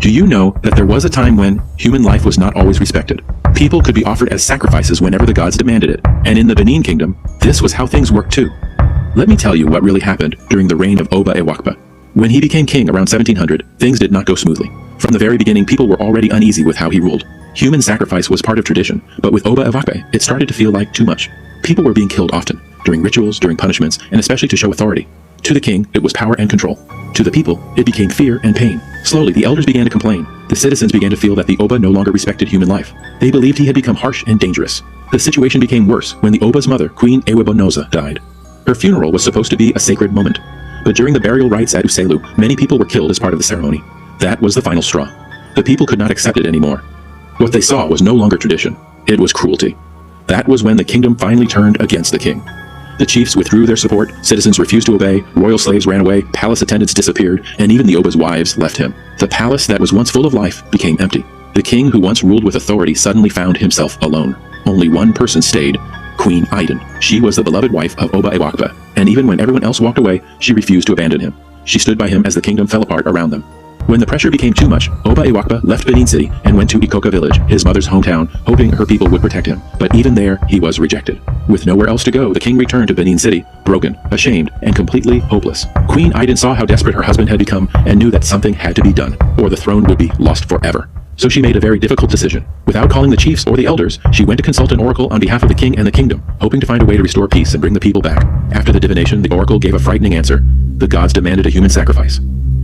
Do you know that there was a time when human life was not always respected? People could be offered as sacrifices whenever the gods demanded it. And in the Benin Kingdom, this was how things worked too. Let me tell you what really happened during the reign of Oba Ewakpe. When he became king around 1700, things did not go smoothly. From the very beginning, people were already uneasy with how he ruled. Human sacrifice was part of tradition, but with Oba Ewakpe, it started to feel like too much. People were being killed often, during rituals, during punishments, and especially to show authority. To the king, it was power and control. To the people, it became fear and pain. Slowly, the elders began to complain. The citizens began to feel that the Oba no longer respected human life. They believed he had become harsh and dangerous. The situation became worse when the Oba's mother, Queen Iden, died. Her funeral was supposed to be a sacred moment, but during the burial rites at Uselu, many people were killed as part of the ceremony. That was the final straw. The people could not accept it anymore. What they saw was no longer tradition. It was cruelty. That was when the kingdom finally turned against the king. The chiefs withdrew their support, citizens refused to obey, royal slaves ran away, palace attendants disappeared, and even the Oba's wives left him. The palace that was once full of life became empty. The king who once ruled with authority suddenly found himself alone. Only one person stayed, Queen Iden. She was the beloved wife of Oba Ewakpe, and even when everyone else walked away, she refused to abandon him. She stood by him as the kingdom fell apart around them. When the pressure became too much, Oba Ewakpe left Benin City and went to Ikoka village, his mother's hometown, hoping her people would protect him. But even there, he was rejected. With nowhere else to go, the king returned to Benin City, broken, ashamed, and completely hopeless. Queen Iden saw how desperate her husband had become and knew that something had to be done, or the throne would be lost forever. So she made a very difficult decision. Without calling the chiefs or the elders, she went to consult an oracle on behalf of the king and the kingdom, hoping to find a way to restore peace and bring the people back. After the divination, the oracle gave a frightening answer. The gods demanded a human sacrifice.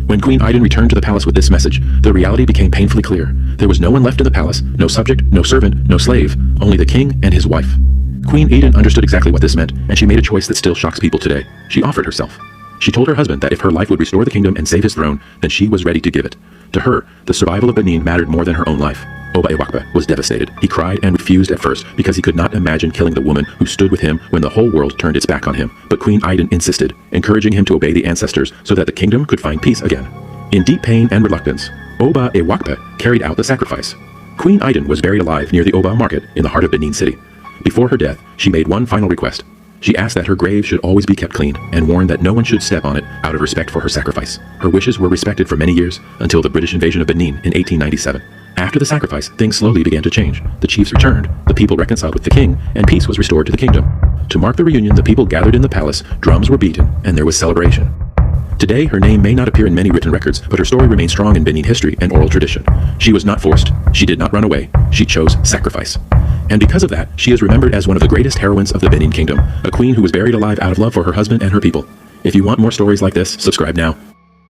When Queen Iden returned to the palace with this message, the reality became painfully clear. There was no one left in the palace, no subject, no servant, no slave, only the king and his wife. Queen Iden understood exactly what this meant, and she made a choice that still shocks people today. She offered herself. She told her husband that if her life would restore the kingdom and save his throne, then she was ready to give it. To her, the survival of Benin mattered more than her own life. Oba Ewakpe was devastated. He cried and refused at first because he could not imagine killing the woman who stood with him when the whole world turned its back on him. But Queen Iden insisted, encouraging him to obey the ancestors so that the kingdom could find peace again. In deep pain and reluctance, Oba Ewakpe carried out the sacrifice. Queen Iden was buried alive near the Oba market in the heart of Benin City. Before her death, she made one final request. She asked that her grave should always be kept clean and warned that no one should step on it out of respect for her sacrifice. Her wishes were respected for many years until the British invasion of Benin in 1897. After the sacrifice, things slowly began to change. The chiefs returned, the people reconciled with the king, and peace was restored to the kingdom. To mark the reunion, the people gathered in the palace, drums were beaten, and there was celebration. Today, her name may not appear in many written records, but her story remains strong in Benin history and oral tradition. She was not forced, she did not run away, she chose sacrifice. And because of that, she is remembered as one of the greatest heroines of the Benin Kingdom, a queen who was buried alive out of love for her husband and her people. If you want more stories like this, subscribe now.